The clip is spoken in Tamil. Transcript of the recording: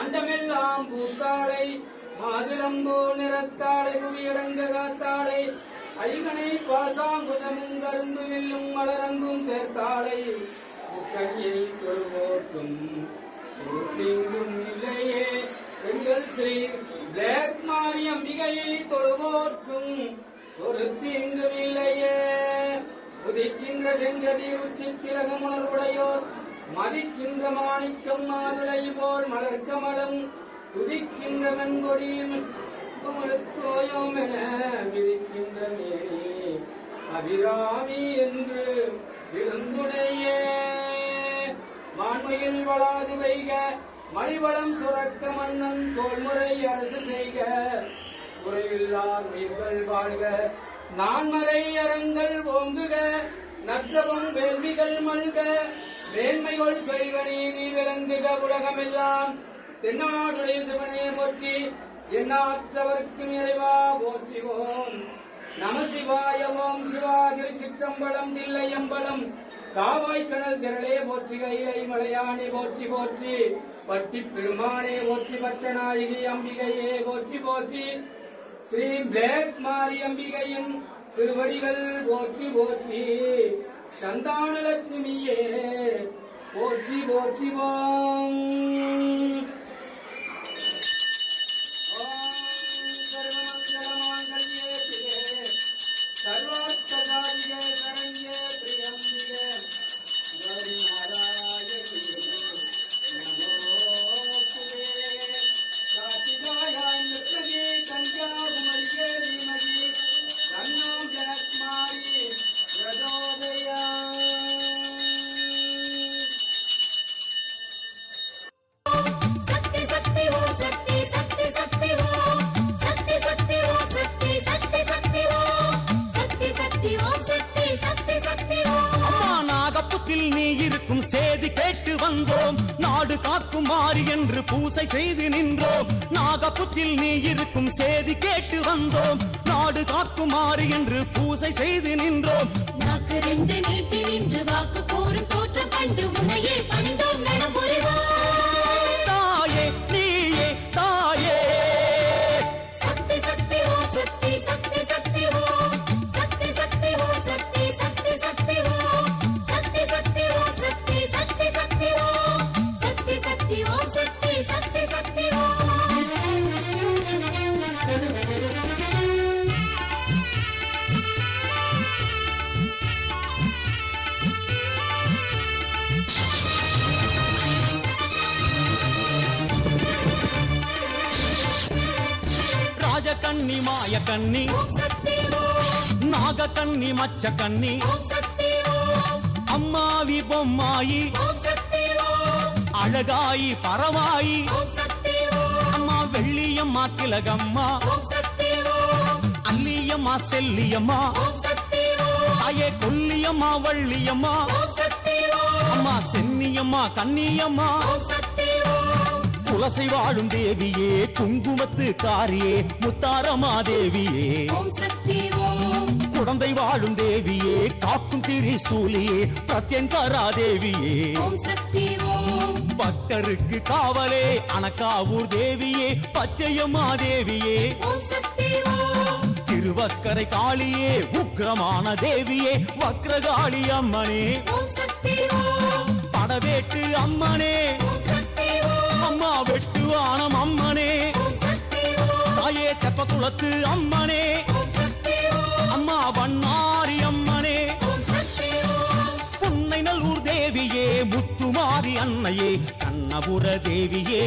அண்டமெல்லாம் பூத்தாளை மாதுளம்பூ நிறத்தாளை புவியடங்க காத்தாளை ஐகனை பாசாங்குசமும் கரும்பு வில்லும் மலரங்கும் சேர்த்தாளை முக்கணியை தொழுவோட்டும் தீங்கும் இல்லையே எங்கள் ஸ்ரீ பிளாக் மாரி அம்பிகையை தொழுவோர்க்கும் ஒரு தீங்கும் இல்லையே. உதிக்கின்ற செங்கதி உச்சி திலகம் உணர்வுடையோர் மதிக்கின்ற மாணிக்கம் மாதுளை போல் மலர்க்கமலம் துதிக்கின்ற மென்கொடியும் தோயோம் என விதிக்கின்ற மேனி அபிராமி என்று விழுந்துடையே. வான்மையில் வளாது வைக மணிவளம் சுரக்க மன்னன் தோல்முறை அரசு செய்க குறைவில்லாத உயிர்கள் வாழ்க நான்மறை அறங்கள் ஓங்குக நற்றவம் வேள்விகள் மல்க மேன்மைகள் செய்வ நீதி விளங்குக உலகமெல்லாம் தென்னாடுடைய சிவனையை போற்றி எண்ணாற்றவர்க்கும் இறைவா போற்றிவோம். நம சிவாய ஓம் சிவா திருச்சிற்றம்பலம் தில்லையம்பலம் காவாய் கணல் திரளே போற்றி கைலை மலையானே போற்றி போற்றி பட்டி பெருமானே போற்றி பச்சநாயகி அம்பிகையே போற்றி போற்றி ஸ்ரீ பிளாக் மாரி அம்பிகையின் திருவடிகள் போற்றி போற்றி சந்தான லட்சுமியே போற்றி போற்றிவோம். நீ இருக்கும் சேதி கேட்டு வந்தோம் நாடு காக்கும் மாறி என்று பூசை செய்து நின்றோம். நாகப்புத்தில் நீ இருக்கும் சேதி கேட்டு வந்தோம் நாடு காக்கும் மாறி என்று பூசை செய்து நின்றோம். நாக்கு ரெண்டு நீட்டி நின்று வாக்கு கூறும் தோற்றம் கண்டு உன்னையே பணிந்தோம் நடமுறைவாய் தாயே நீயே தாயே சக்தி சக்தி ஓ சக்தி சக்தி சக்தி ஓ சக்தி சக்தி ஓ சக்தி சக்தி சக்தி ஓ சக்தி சக்தி ஓ சக்தி சக்தி சக்தி ஓ சக்தி சக்தி ஓ சக்தி சக்தி சக்தி ஓ. ராஜகண்ணி மாய கண்ணி நாக கண்ணி மச்ச கண்ணி அம்மாவி பொம்மாயி அழகாயி பரவாயி அம்மா வெள்ளியம்மா திலகம்மா அல்லியம்மா செல்லியம்மா தாயே கொல்லியம்மா வள்ளியம்மா அம்மா சென்னியம்மா கண்ணியம்மா துளசி வாழும் தேவியே குங்குமத்து காரியே முத்தாரமா தேவியே குழந்தை வாழும் தேவியே காக்கும் திரிசூலியே பிரத்யங்கரா தேவியே பக்தருக்கு காவலே அனக்காவூர் தேவியே பச்சையம்மா தேவியே திருவக்கரை காளியே உக்கிரமான தேவியே வக்ரகாளி அம்மனே படவேட்டு அம்மனே அம்மா வெட்டுவானம் அம்மனே தாயே தெப்பக்குளத்து அம்மனே அம்மா வண்ணாரி அம்மனே புன்னை நல்லூர் தேவியே முத்துமாரி அன்னையே கண்ணபுர தேவியே